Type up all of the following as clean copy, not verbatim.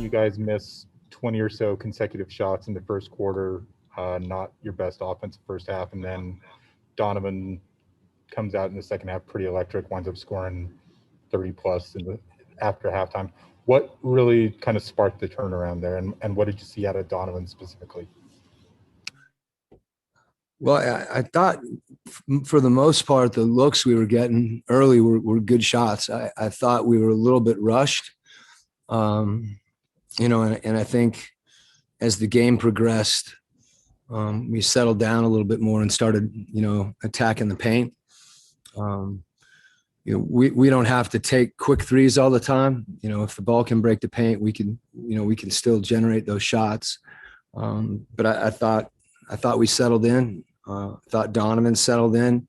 you guys miss 20 or so consecutive shots in the first quarter, not your best offensive first half, and then Donovan comes out in the second half pretty electric, winds up scoring 30 plus after halftime. What really kind of sparked the turnaround there, and what did you see out of Donovan specifically? Well, I thought for the most part, the looks we were getting early were good shots. I thought we were a little bit rushed, and I think as the game progressed, we settled down a little bit more and started, attacking the paint. We don't have to take quick threes all the time. If the ball can break the paint, we can still generate those shots. But I thought we settled in. Thought Donovan settled in,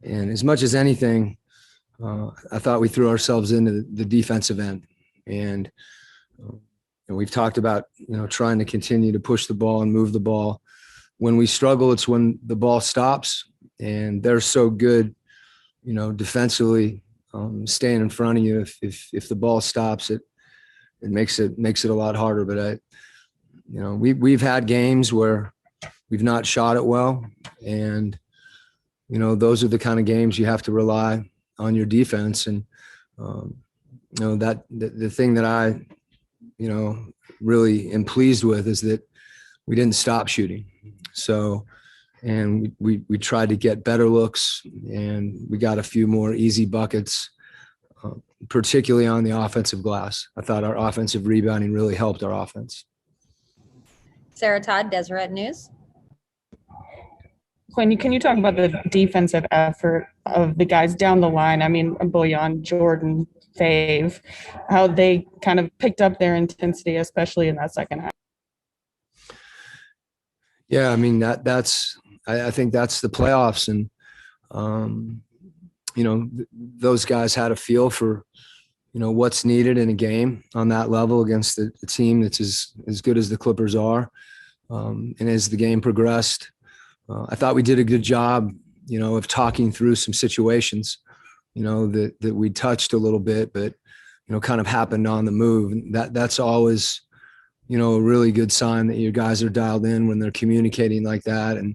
and as much as anything, I thought we threw ourselves into the defensive end. And we've talked about trying to continue to push the ball and move the ball. When we struggle, it's when the ball stops, and they're so good, defensively, staying in front of you. If the ball stops, it makes it a lot harder. But we've had games where we've not shot it well. And, those are the kind of games you have to rely on your defense. And, that the thing that I, really am pleased with is that we didn't stop shooting. So, and we tried to get better looks, and we got a few more easy buckets, particularly on the offensive glass. I thought our offensive rebounding really helped our offense. Sarah Todd, Deseret News. Quinn, can you talk about the defensive effort of the guys down the line? I mean, Bojan, Jordan, Fave, how they kind of picked up their intensity, especially in that second half. Yeah, I mean, I think that's the playoffs. And, those guys had a feel for, what's needed in a game on that level against a team that's as good as the Clippers are. And as the game progressed, I thought we did a good job, of talking through some situations, that we touched a little bit, but, kind of happened on the move. And that's always, a really good sign that your guys are dialed in when they're communicating like that. And,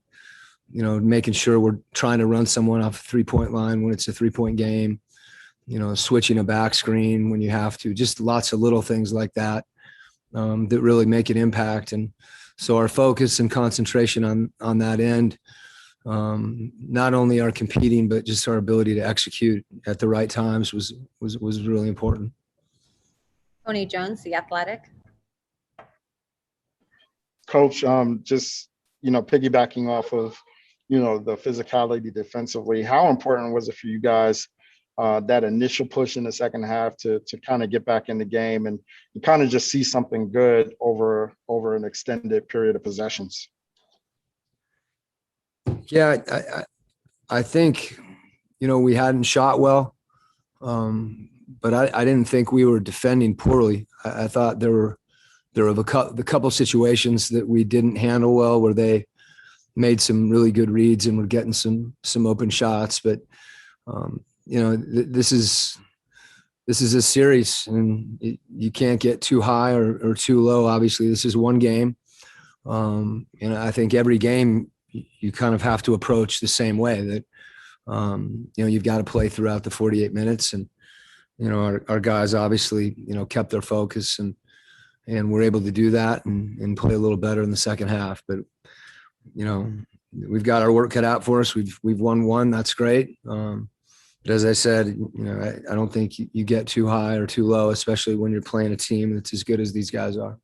making sure we're trying to run someone off a 3-point line when it's a 3-point game, switching a back screen when you have to, just lots of little things like that, that really make an impact. And so our focus and concentration on that end, not only our competing, but just our ability to execute at the right times was really important. Tony Jones, The Athletic. Coach, just, piggybacking off of, the physicality defensively, how important was it for you guys, that initial push in the second half to kind of get back in the game and kind of just see something good over an extended period of possessions? Yeah, I think, we hadn't shot well, but I didn't think we were defending poorly. I thought there were a couple situations that we didn't handle well, where they made some really good reads and were getting some open shots. But this is a series, and you can't get too high or too low. Obviously, this is one game, and I think every game you kind of have to approach the same way. That you've got to play throughout the 48 minutes, and our guys obviously kept their focus and we're able to do that and play a little better in the second half. But we've got our work cut out for us. We've won one. That's great. But as I said, I don't think you get too high or too low, especially when you're playing a team that's as good as these guys are.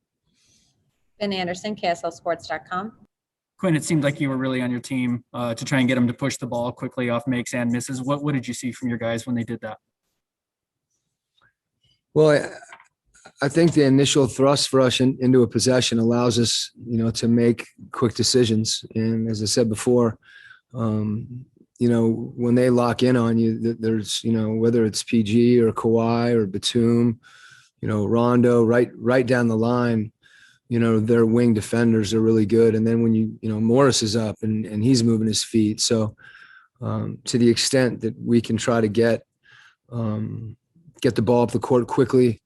Ben Anderson, KSLSports.com. Quinn, it seemed like you were really on your team to try and get them to push the ball quickly off makes and misses. What did you see from your guys when they did that? Well, I think the initial thrust for us into a possession allows us, to make quick decisions. And as I said before, when they lock in on you, there's, whether it's PG or Kawhi or Batum, Rondo, right down the line, their wing defenders are really good. And then when Morris is up and he's moving his feet. So to the extent that we can try to get the ball up the court quickly,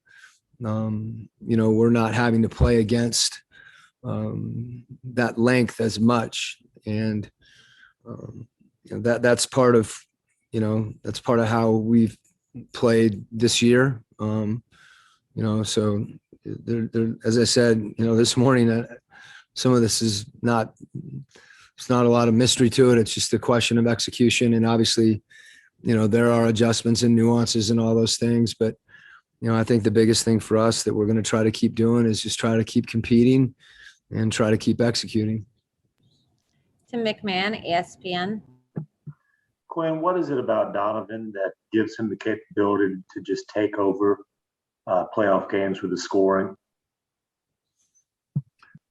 we're not having to play against that length as much. And that's part of, that's part of how we've played this year. So there, as I said, this morning, some of this is not, it's not a lot of mystery to it. It's just a question of execution. And obviously, there are adjustments and nuances and all those things. But, I think the biggest thing for us that we're going to try to keep doing is just try to keep competing and try to keep executing. Tim McMahon, ESPN. Quinn, what is it about Donovan that gives him the capability to just take over playoff games with the scoring?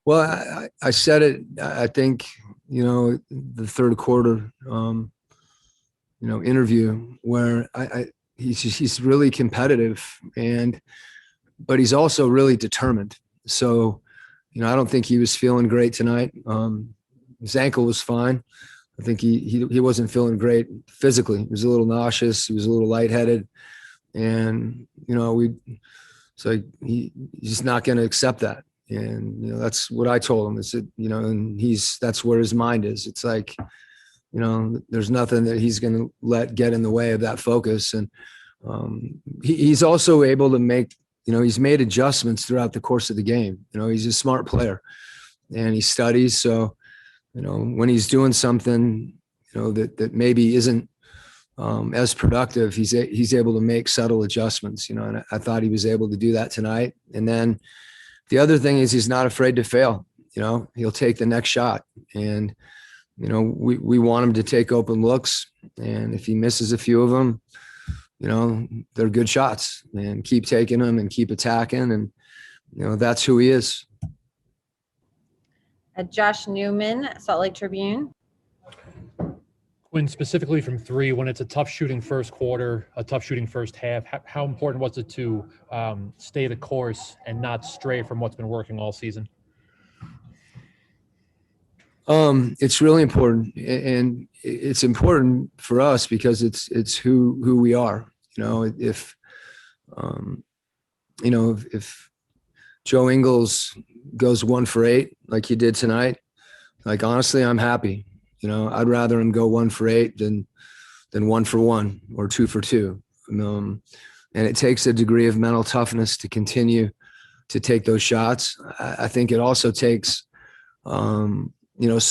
Well, I said it, I think, the third quarter, interview where he's really competitive but he's also really determined. So, I don't think he was feeling great tonight. His ankle was fine. I think he wasn't feeling great physically. He was a little nauseous. He was a little lightheaded, and he's not going to accept that. And that's what I told him. Is that and that's where his mind is. It's like there's nothing that he's going to let get in the way of that focus. And he's also able to make he's made adjustments throughout the course of the game. He's a smart player, and he studies. So when he's doing something that maybe isn't as productive, he's able to make subtle adjustments. And I thought he was able to do that tonight. And then the other thing is he's not afraid to fail. He'll take the next shot, and we want him to take open looks. And if he misses a few of them, they're good shots, and keep taking them and keep attacking. And that's who he is. Josh Newman, Salt Lake Tribune. When specifically from three, when it's a tough shooting first quarter, a tough shooting first half, how important was it to stay the course and not stray from what's been working all season? It's really important, and it's important for us because it's who we are. If Joe Ingles goes 1 for 8 like he did tonight, like honestly, I'm happy. I'd rather him go 1 for 8 than 1 for 1 or 2 for 2. And it takes a degree of mental toughness to continue to take those shots. I think it also takes, some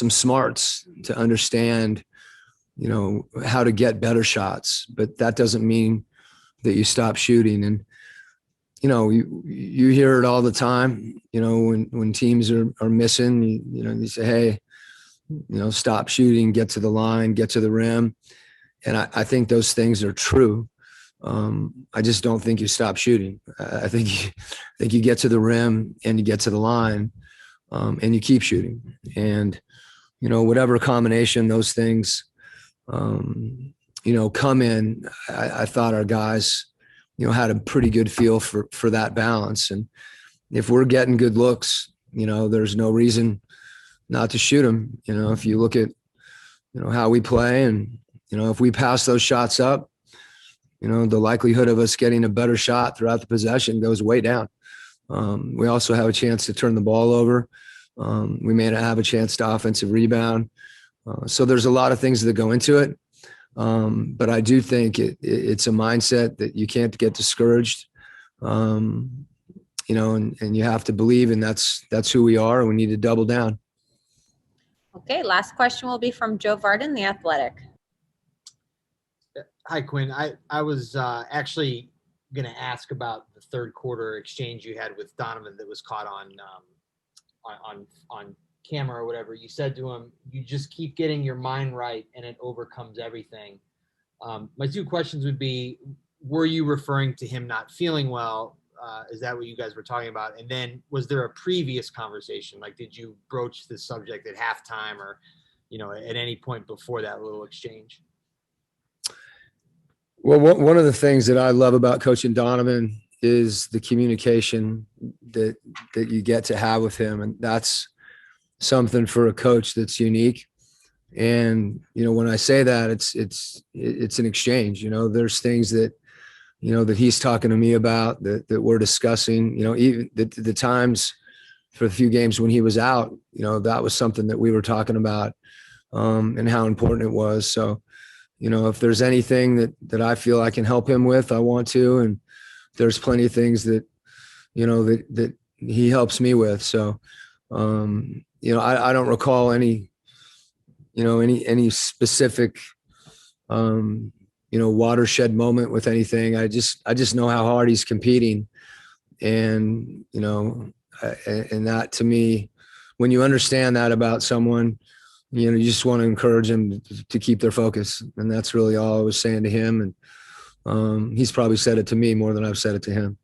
smarts to understand, how to get better shots, but that doesn't mean that you stop shooting. And, you hear it all the time, when teams are missing, you say, hey, stop shooting, get to the line, get to the rim. And I think those things are true. I just don't think you stop shooting. I think you get to the rim and you get to the line, and you keep shooting. And, whatever combination those things, come in, I thought our guys, had a pretty good feel for that balance. And if we're getting good looks, there's no reason not to shoot them. If you look at, how we play, and, if we pass those shots up, the likelihood of us getting a better shot throughout the possession goes way down. We also have a chance to turn the ball over. We may not have a chance to offensive rebound. So there's a lot of things that go into it. But I do think it's a mindset that you can't get discouraged, and you have to believe, and that's who we are. And we need to double down. Okay, last question will be from Joe Varden, The Athletic. Hi, Quinn. I was actually going to ask about the third quarter exchange you had with Donovan that was caught on camera or whatever. You said to him, you just keep getting your mind right and it overcomes everything. My two questions would be, were you referring to him not feeling well? Is that what you guys were talking about? And then was there a previous conversation? Like, did you broach this subject at halftime or, at any point before that little exchange? Well, one of the things that I love about coaching Donovan is the communication that you get to have with him. And that's something for a coach that's unique. And, when I say that, it's an exchange. There's things that, that he's talking to me about, that we're discussing, even the times for the few games when he was out, that was something that we were talking about, and how important it was. So, if there's anything that I feel I can help him with, I want to, and there's plenty of things that, that he helps me with. So, I don't recall any specific, watershed moment with anything. I just know how hard he's competing. And, and that, to me, when you understand that about someone, you just want to encourage them to keep their focus. And that's really all I was saying to him. And he's probably said it to me more than I've said it to him.